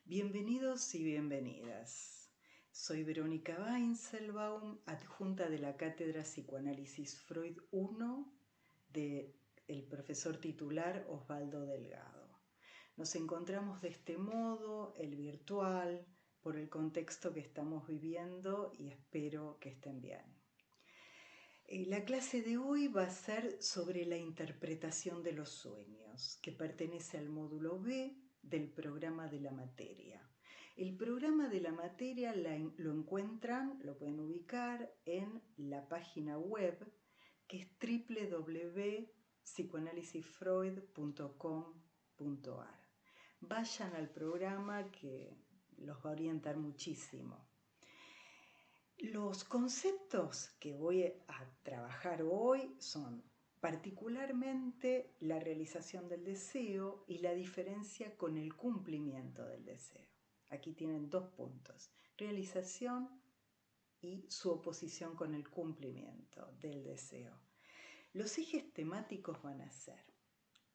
Bienvenidos y bienvenidas. Soy Verónica Weinzelbaum, adjunta de la Cátedra Psicoanálisis Freud I del profesor titular Osvaldo Delgado. Nos encontramos de este modo, el virtual, por el contexto que estamos viviendo y espero que estén bien. La clase de hoy va a ser sobre la interpretación de los sueños, que pertenece al módulo B del programa de la materia. El programa de la materia lo encuentran, lo pueden ubicar en la página web que es www.psicoanalisisfreud.com.ar. Vayan al programa que los va a orientar muchísimo. Los conceptos que voy a trabajar hoy son particularmente la realización del deseo y la diferencia con el cumplimiento del deseo. Aquí tienen dos puntos, realización y su oposición con el cumplimiento del deseo. Los ejes temáticos van a ser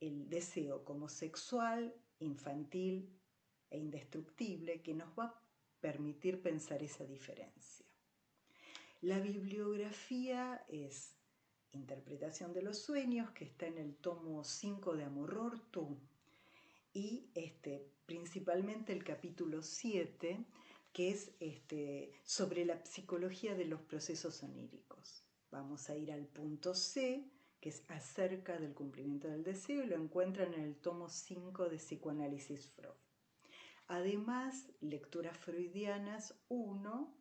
el deseo como sexual, infantil e indestructible, que nos va a permitir pensar esa diferencia. La bibliografía es Interpretación de los sueños, que está en el tomo 5 de Amor-Ortu, y principalmente el capítulo 7, que es sobre la psicología de los procesos oníricos. Vamos a ir al punto C, que es acerca del cumplimiento del deseo, y lo encuentran en el tomo 5 de Psicoanálisis Freud. Además, lecturas freudianas 1,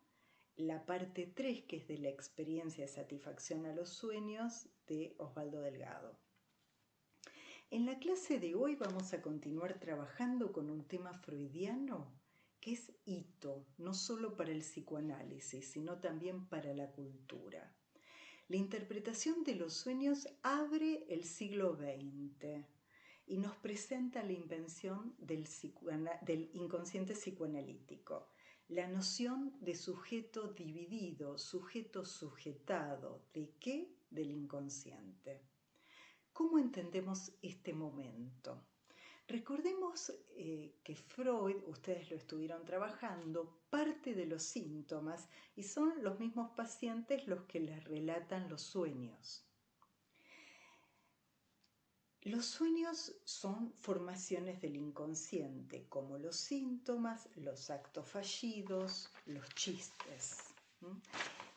la parte 3, que es de la experiencia de satisfacción a los sueños, de Osvaldo Delgado. En la clase de hoy vamos a continuar trabajando con un tema freudiano que es hito, no solo para el psicoanálisis, sino también para la cultura. La interpretación de los sueños abre el siglo XX y nos presenta la invención del inconsciente psicoanalítico, la noción de sujeto dividido, sujeto sujetado. ¿De qué? Del inconsciente. ¿Cómo entendemos este momento? Recordemos que Freud, ustedes lo estuvieron trabajando, parte de los síntomas y son los mismos pacientes los que les relatan los sueños. Los sueños son formaciones del inconsciente, como los síntomas, los actos fallidos, los chistes.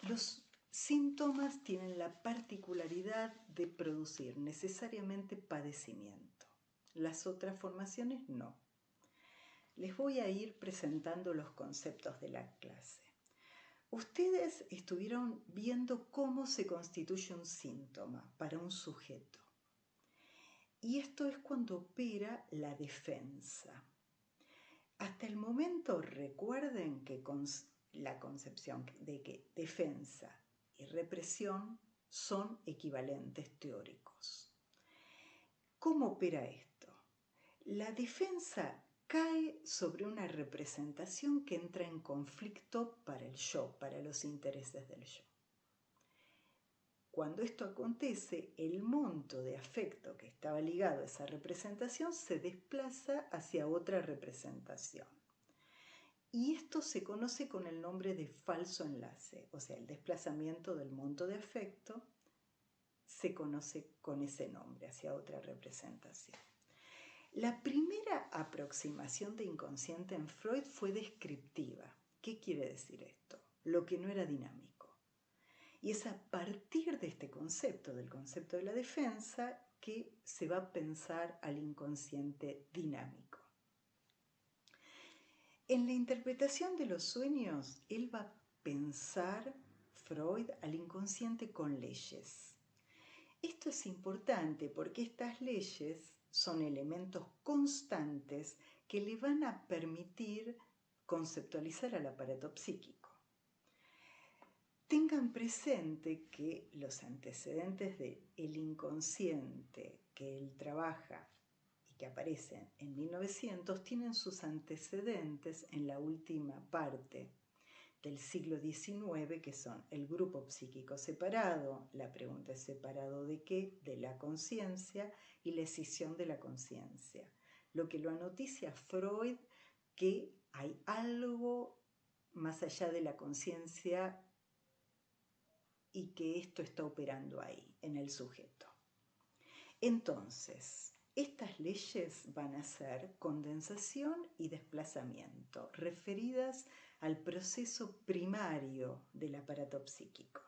Los síntomas tienen la particularidad de producir necesariamente padecimiento. Las otras formaciones no. Les voy a ir presentando los conceptos de la clase. Ustedes estuvieron viendo cómo se constituye un síntoma para un sujeto. Y esto es cuando opera la defensa. Hasta el momento recuerden que la concepción de que defensa y represión son equivalentes teóricos. ¿Cómo opera esto? La defensa cae sobre una representación que entra en conflicto para el yo, para los intereses del yo. Cuando esto acontece, el monto de afecto que estaba ligado a esa representación se desplaza hacia otra representación. Y esto se conoce con el nombre de falso enlace, o sea, el desplazamiento del monto de afecto se conoce con ese nombre, hacia otra representación. La primera aproximación de inconsciente en Freud fue descriptiva. ¿Qué quiere decir esto? Lo que no era dinámico. Y es a partir de este concepto, del concepto de la defensa, que se va a pensar al inconsciente dinámico. En la interpretación de los sueños, él va a pensar, Freud, al inconsciente con leyes. Esto es importante porque estas leyes son elementos constantes que le van a permitir conceptualizar al aparato psíquico. Tengan presente que los antecedentes del inconsciente que él trabaja y que aparecen en 1900 tienen sus antecedentes en la última parte del siglo XIX, que son el grupo psíquico separado, la pregunta es ¿separado de qué? De la conciencia y la escisión de la conciencia. Lo que lo anoticia Freud que hay algo más allá de la conciencia y que esto está operando ahí, en el sujeto. Entonces, estas leyes van a ser condensación y desplazamiento, referidas al proceso primario del aparato psíquico.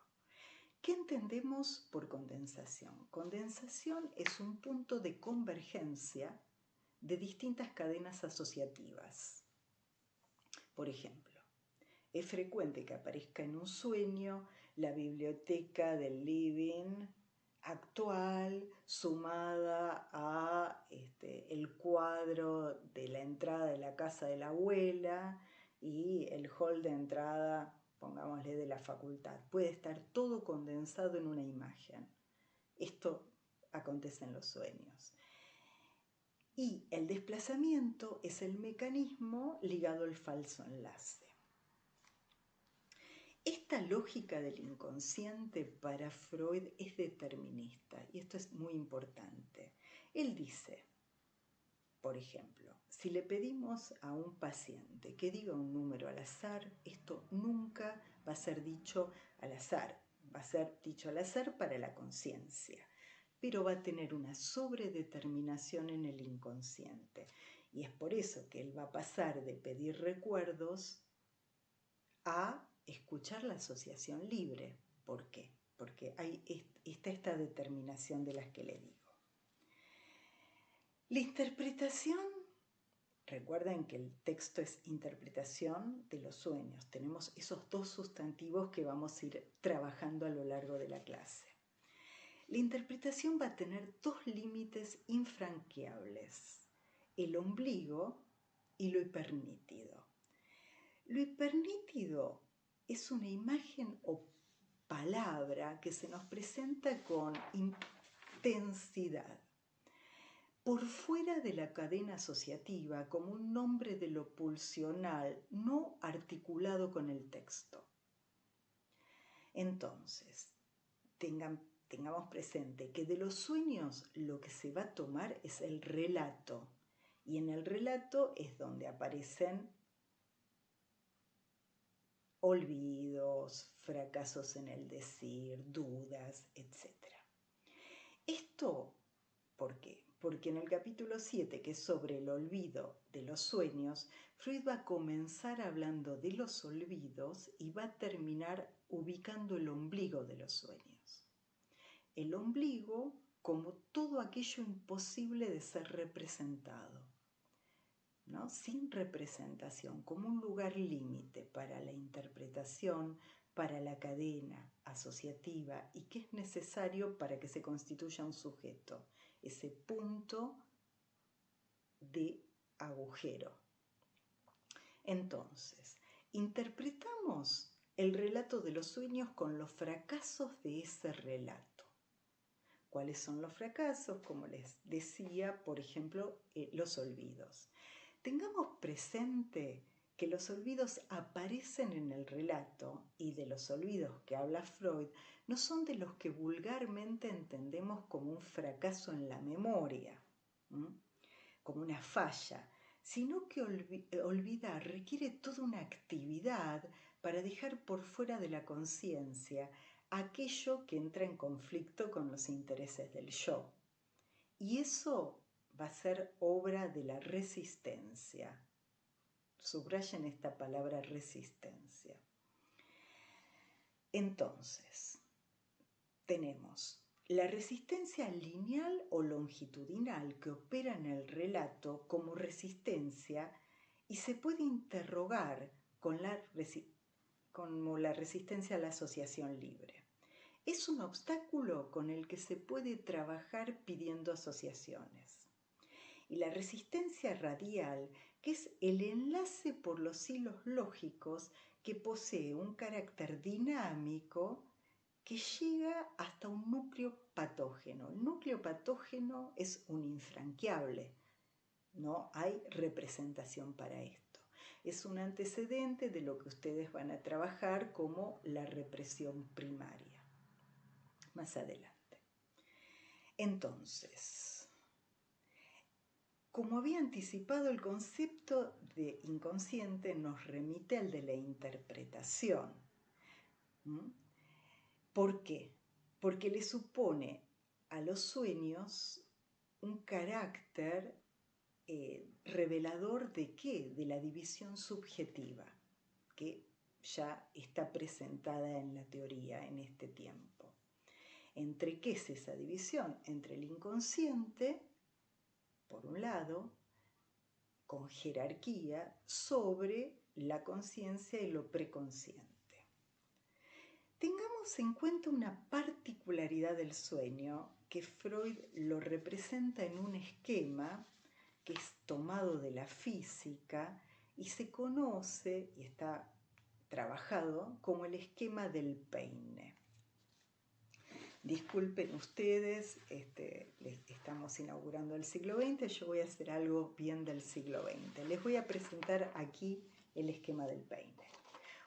¿Qué entendemos por condensación? Condensación es un punto de convergencia de distintas cadenas asociativas. Por ejemplo, es frecuente que aparezca en un sueño la biblioteca del living actual sumada a el cuadro de la entrada de la casa de la abuela y el hall de entrada, pongámosle, de la facultad. Puede estar todo condensado en una imagen. Esto acontece en los sueños. Y el desplazamiento es el mecanismo ligado al falso enlace. Esta lógica del inconsciente para Freud es determinista y esto es muy importante. Él dice, por ejemplo, si le pedimos a un paciente que diga un número al azar, esto nunca va a ser dicho al azar, va a ser dicho al azar para la conciencia, pero va a tener una sobredeterminación en el inconsciente. Y es por eso que él va a pasar de pedir recuerdos a escuchar la asociación libre. ¿Por qué? Porque está esta determinación de las que le digo. La interpretación, recuerden que el texto es interpretación de los sueños. Tenemos esos dos sustantivos que vamos a ir trabajando a lo largo de la clase. La interpretación va a tener dos límites infranqueables: el ombligo y lo hipernítido. Lo hipernítido es una imagen o palabra que se nos presenta con intensidad, por fuera de la cadena asociativa, como un nombre de lo pulsional no articulado con el texto. Entonces, tengamos presente que de los sueños lo que se va a tomar es el relato, y en el relato es donde aparecen olvidos, fracasos en el decir, dudas, etc. ¿Esto por qué? Porque en el capítulo 7, que es sobre el olvido de los sueños, Freud va a comenzar hablando de los olvidos y va a terminar ubicando el ombligo de los sueños. El ombligo como todo aquello imposible de ser representado, ¿no? Sin representación, como un lugar límite para la interpretación, para la cadena asociativa y que es necesario para que se constituya un sujeto, ese punto de agujero. Entonces, interpretamos el relato de los sueños con los fracasos de ese relato. ¿Cuáles son los fracasos? Como les decía, por ejemplo, los olvidos. Tengamos presente que los olvidos aparecen en el relato y de los olvidos que habla Freud no son de los que vulgarmente entendemos como un fracaso en la memoria, como una falla, sino que olvidar requiere toda una actividad para dejar por fuera de la conciencia aquello que entra en conflicto con los intereses del yo. Y eso va a ser obra de la resistencia. Subrayen esta palabra resistencia. Entonces, tenemos la resistencia lineal o longitudinal que opera en el relato como resistencia y se puede interrogar como la resistencia a la asociación libre. Es un obstáculo con el que se puede trabajar pidiendo asociaciones. Y la resistencia radial, que es el enlace por los hilos lógicos que posee un carácter dinámico que llega hasta un núcleo patógeno. El núcleo patógeno es un infranqueable, no hay representación para esto. Es un antecedente de lo que ustedes van a trabajar como la represión primaria, más adelante. Entonces, Como había anticipado, el concepto de inconsciente nos remite al de la interpretación. ¿Por qué? Porque le supone a los sueños un carácter revelador de qué, de la división subjetiva, que ya está presentada en la teoría en este tiempo. ¿Entre qué es esa división? Entre el inconsciente, por un lado, con jerarquía, sobre la conciencia y lo preconsciente. Tengamos en cuenta una particularidad del sueño que Freud lo representa en un esquema que es tomado de la física y se conoce y está trabajado como el esquema del peine. Disculpen ustedes, estamos inaugurando el siglo XX, yo voy a hacer algo bien del siglo XX. Les voy a presentar aquí el esquema del peine.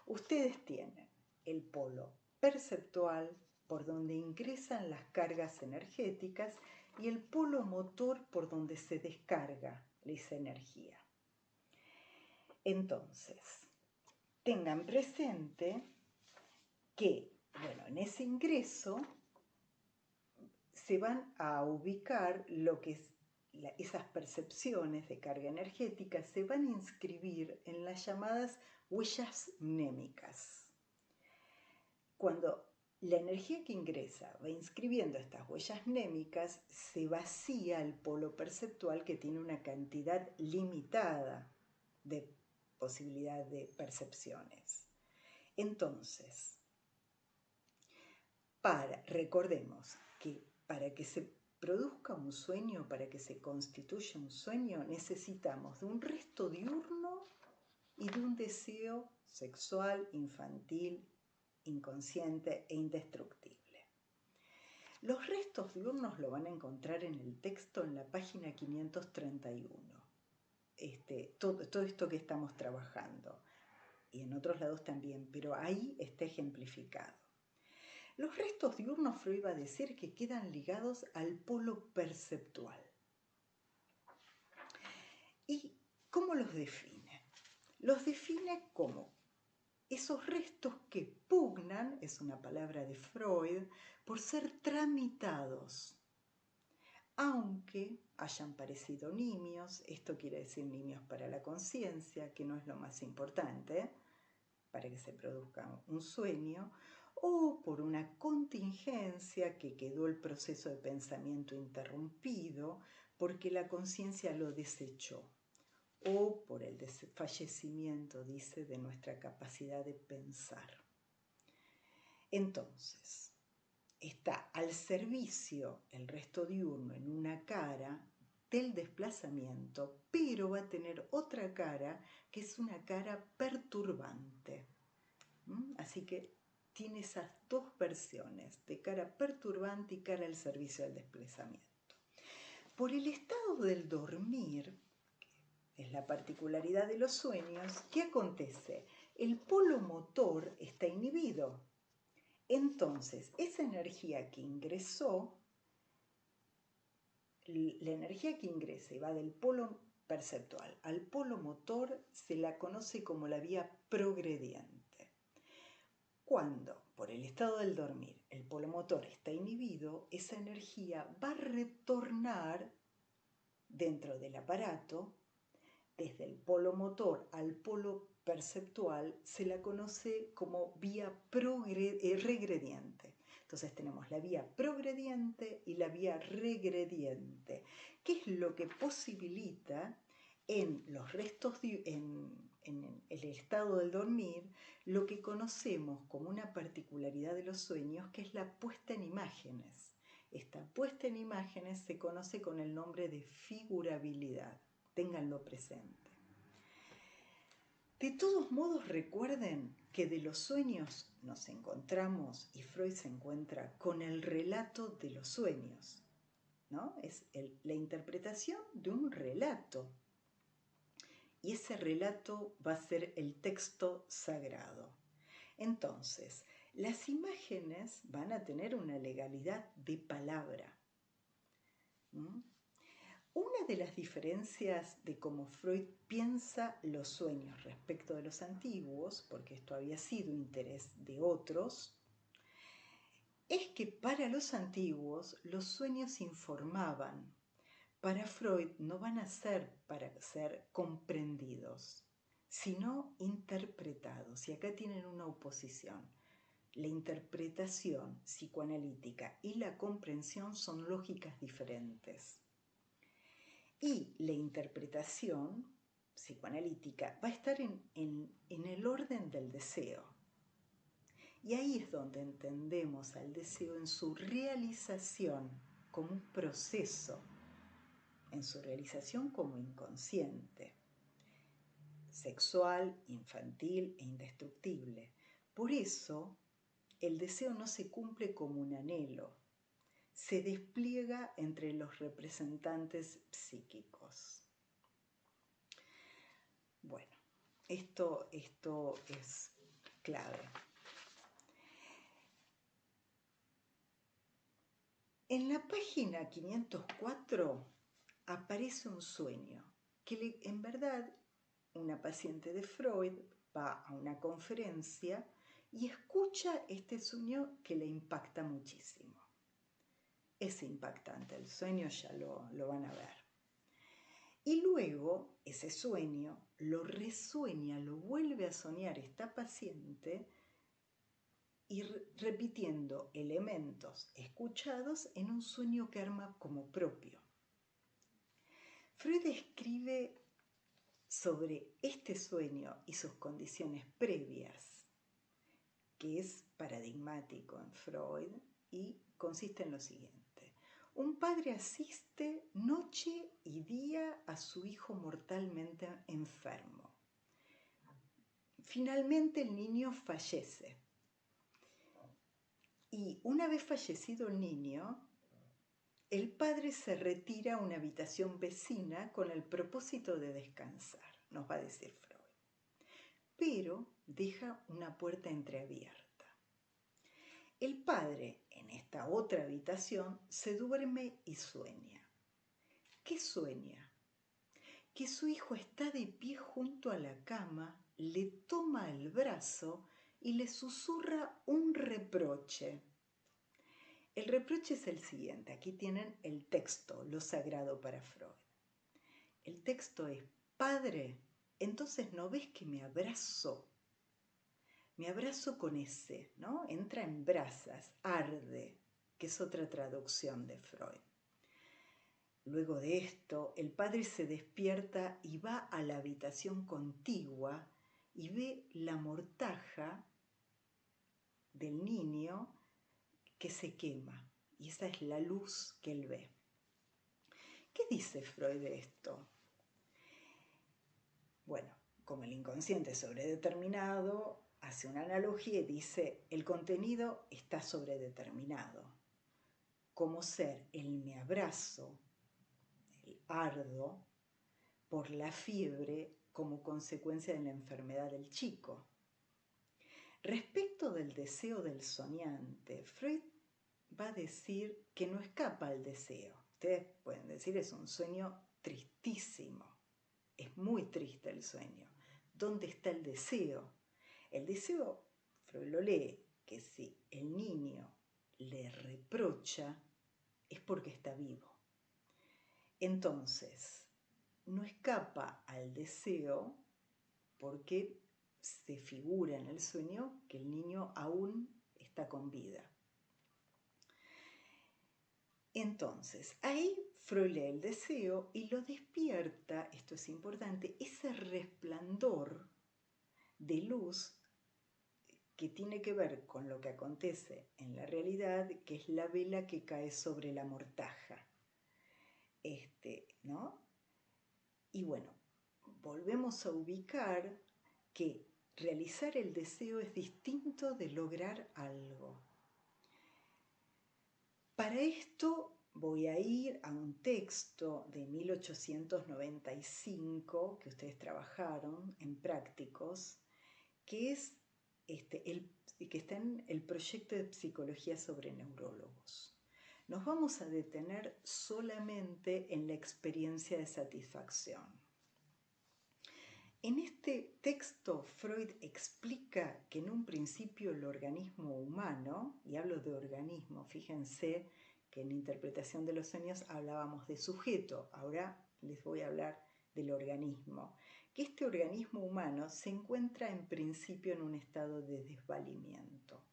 Ustedes tienen el polo perceptual, por donde ingresan las cargas energéticas, y el polo motor, por donde se descarga esa energía. Entonces, tengan presente que, en ese ingreso se van a ubicar lo que es esas percepciones de carga energética, se van a inscribir en las llamadas huellas mnémicas. Cuando la energía que ingresa va inscribiendo estas huellas mnémicas, se vacía el polo perceptual, que tiene una cantidad limitada de posibilidad de percepciones. Entonces, recordemos que para que se produzca un sueño, para que se constituya un sueño, necesitamos de un resto diurno y de un deseo sexual, infantil, inconsciente e indestructible. Los restos diurnos lo van a encontrar en el texto en la página 531. Todo esto que estamos trabajando, y en otros lados también, pero ahí está ejemplificado. Los restos diurnos, Freud va a decir que quedan ligados al polo perceptual. ¿Y cómo los define? Los define como esos restos que pugnan, es una palabra de Freud, por ser tramitados, aunque hayan parecido nimios. Esto quiere decir nimios para la conciencia, que no es lo más importante para que se produzca un sueño, o por una contingencia que quedó el proceso de pensamiento interrumpido porque la conciencia lo desechó, o por el desfallecimiento, dice, de nuestra capacidad de pensar. Entonces, está al servicio el resto diurno en una cara del desplazamiento, pero va a tener otra cara que es una cara perturbante. Así que tiene esas dos versiones, de cara perturbante y cara al servicio del desplazamiento. Por el estado del dormir, es la particularidad de los sueños, ¿qué acontece? El polo motor está inhibido. Entonces, esa energía que ingresó, la energía que ingresa y va del polo perceptual al polo motor, se la conoce como la vía progrediente. Cuando, por el estado del dormir, el polo motor está inhibido, esa energía va a retornar dentro del aparato. Desde el polo motor al polo perceptual se la conoce como vía regrediente. Entonces tenemos la vía progrediente y la vía regrediente, que es lo que posibilita en los restos, en el estado del dormir, lo que conocemos como una particularidad de los sueños, que es la puesta en imágenes. Esta puesta en imágenes se conoce con el nombre de figurabilidad. Ténganlo presente. De todos modos, recuerden que de los sueños nos encontramos, y Freud se encuentra con el relato de los sueños, ¿no? Es la interpretación de un relato. Y ese relato va a ser el texto sagrado. Entonces, las imágenes van a tener una legalidad de palabra. Una de las diferencias de cómo Freud piensa los sueños respecto de los antiguos, porque esto había sido interés de otros, es que para los antiguos los sueños informaban. Para Freud no van a ser para ser comprendidos, sino interpretados. Y acá tienen una oposición. La interpretación psicoanalítica y la comprensión son lógicas diferentes. Y la interpretación psicoanalítica va a estar en el orden del deseo. Y ahí es donde entendemos al deseo en su realización como un proceso, en su realización como inconsciente, sexual, infantil e indestructible. Por eso, el deseo no se cumple como un anhelo, se despliega entre los representantes psíquicos. Bueno, esto es clave. En la página 504 aparece un sueño que en verdad una paciente de Freud va a una conferencia y escucha este sueño que le impacta muchísimo. Es impactante, el sueño ya lo van a ver. Y luego ese sueño lo resueña, lo vuelve a soñar esta paciente y repitiendo elementos escuchados en un sueño que arma como propio. Freud escribe sobre este sueño y sus condiciones previas, que es paradigmático en Freud y consiste en lo siguiente. Un padre asiste noche y día a su hijo mortalmente enfermo. Finalmente el niño fallece. Y una vez fallecido el niño, el padre se retira a una habitación vecina con el propósito de descansar, nos va a decir Freud. Pero deja una puerta entreabierta. El padre, en esta otra habitación, se duerme y sueña. ¿Qué sueña? Que su hijo está de pie junto a la cama, le toma el brazo y le susurra un reproche. El reproche es el siguiente, aquí tienen el texto, lo sagrado para Freud. El texto es: padre, entonces ¿no ves que me abrazo? Me abrazo con ese, ¿no? Entra en brasas, arde, que es otra traducción de Freud. Luego de esto, el padre se despierta y va a la habitación contigua y ve la mortaja del niño que se quema. Y esa es la luz que él ve. ¿Qué dice Freud de esto? Bueno, como el inconsciente es sobredeterminado, hace una analogía y dice: el contenido está sobredeterminado. Como ser el me abrazo, el ardo, por la fiebre como consecuencia de la enfermedad del chico. Respecto del deseo del soñante, Freud va a decir que no escapa al deseo. Ustedes pueden decir: es un sueño tristísimo, es muy triste el sueño. ¿Dónde está el deseo? El deseo, Freud lo lee, que si el niño le reprocha es porque está vivo. Entonces, no escapa al deseo porque se figura en el sueño que el niño aún está con vida. Entonces, ahí Freud lee el deseo y lo despierta, esto es importante, ese resplandor de luz que tiene que ver con lo que acontece en la realidad, que es la vela que cae sobre la mortaja. ¿No? Y bueno, volvemos a ubicar que realizar el deseo es distinto de lograr algo. Para esto voy a ir a un texto de 1895 que ustedes trabajaron en Prácticos, que es que está en el proyecto de psicología sobre neurólogos. nos vamos a detener solamente en la experiencia de satisfacción. En este texto, Freud explica que en un principio el organismo humano, y hablo de organismo, fíjense que en la interpretación de los sueños hablábamos de sujeto, ahora les voy a hablar del organismo, que este organismo humano se encuentra en principio en un estado de desvalimiento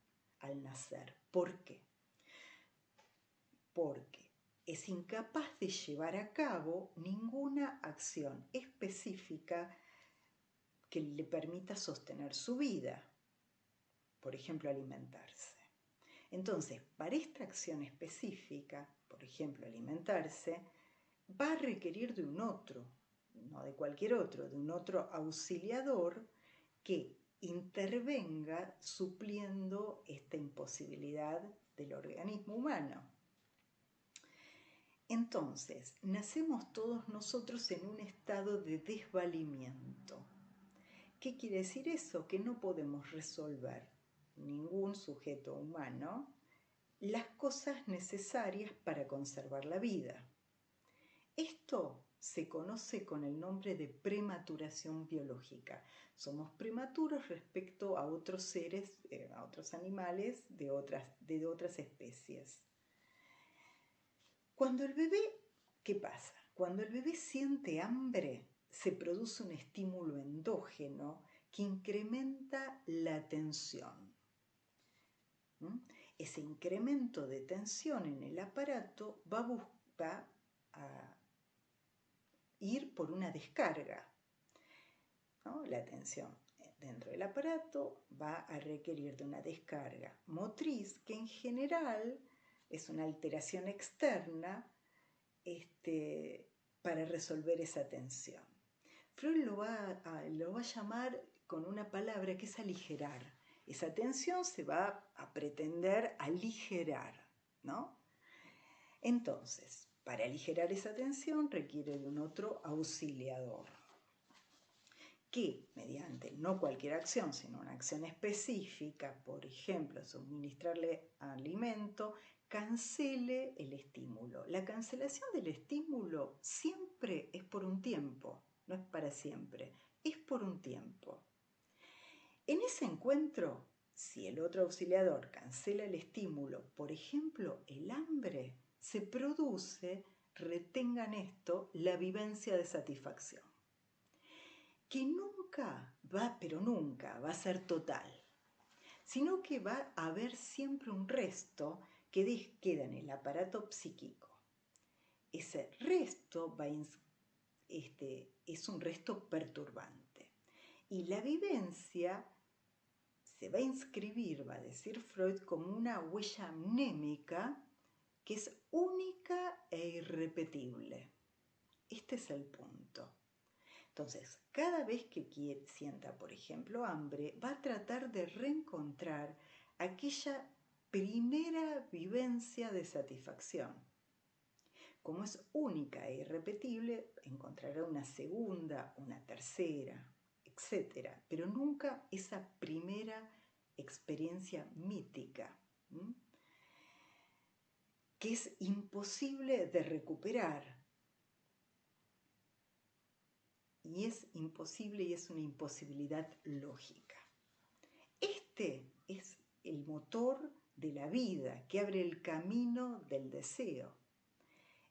al nacer. ¿Por qué? Porque es incapaz de llevar a cabo ninguna acción específica que le permita sostener su vida, por ejemplo, alimentarse. Entonces, para esta acción específica, por ejemplo, alimentarse, va a requerir de un otro, no de cualquier otro, de un otro auxiliador que intervenga supliendo esta imposibilidad del organismo humano. Entonces, nacemos todos nosotros en un estado de desvalimiento. ¿Qué quiere decir eso? Que no podemos resolver, ningún sujeto humano, las cosas necesarias para conservar la vida. Esto se conoce con el nombre de prematuración biológica. Somos prematuros respecto a otros seres, a otros animales de otras especies. Cuando el bebé, ¿qué pasa? Cuando el bebé siente hambre, se produce un estímulo endógeno que incrementa la tensión. Ese incremento de tensión en el aparato va a ir por una descarga, ¿no? La tensión dentro del aparato va a requerir de una descarga motriz que en general es una alteración externa para resolver esa tensión. Freud lo va a llamar con una palabra que es aligerar. Esa tensión se va a pretender aligerar, ¿no? Entonces, para aligerar esa tensión requiere de un otro auxiliador que, mediante no cualquier acción, sino una acción específica, por ejemplo, suministrarle alimento, cancele el estímulo. La cancelación del estímulo siempre es por un tiempo, no es para siempre, es por un tiempo. En ese encuentro, si el otro auxiliador cancela el estímulo, por ejemplo, el hambre, se produce, retengan esto, la vivencia de satisfacción, que nunca va a ser total, sino que va a haber siempre un resto que queda en el aparato psíquico. Ese resto es un resto perturbante. Y la vivencia se va a inscribir, va a decir Freud, como una huella mnémica que es única e irrepetible. Este es el punto. Entonces, cada vez que sienta, por ejemplo, hambre, va a tratar de reencontrar aquella primera vivencia de satisfacción. Como es única e irrepetible, encontrará una segunda, una tercera, etc. Pero nunca esa primera experiencia mítica, que es imposible de recuperar. Y es imposible y es una imposibilidad lógica. Este es el motor de la vida que abre el camino del deseo.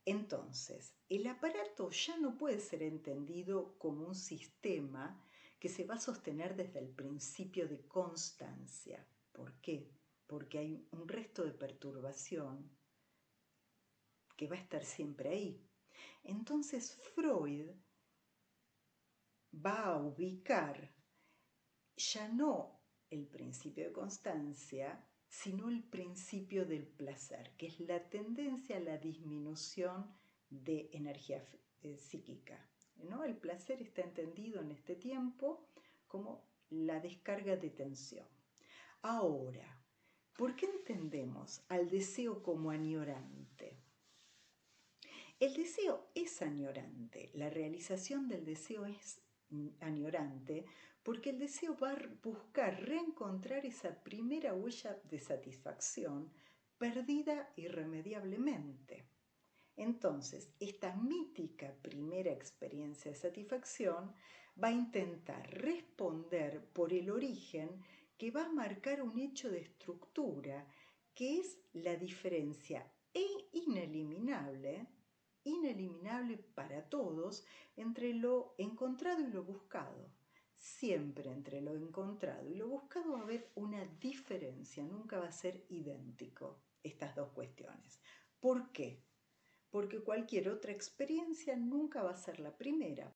Entonces, el aparato ya no puede ser entendido como un sistema que se va a sostener desde el principio de constancia. ¿Por qué? Porque hay un resto de perturbación que va a estar siempre ahí. Entonces, Freud va a ubicar ya no el principio de constancia, sino el principio del placer, que es la tendencia a la disminución de energía psíquica, ¿no? El placer está entendido en este tiempo como la descarga de tensión. Ahora, ¿por qué entendemos al deseo como añorante? El deseo es añorante, la realización del deseo es añorante, porque el deseo va a buscar reencontrar esa primera huella de satisfacción perdida irremediablemente. Entonces, esta mítica primera experiencia de satisfacción va a intentar responder por el origen que va a marcar un hecho de estructura, que es la diferencia ineliminable para todos, entre lo encontrado y lo buscado. Siempre entre lo encontrado y lo buscado va a haber una diferencia, nunca va a ser idéntico estas dos cuestiones. ¿Por qué? Porque cualquier otra experiencia nunca va a ser la primera,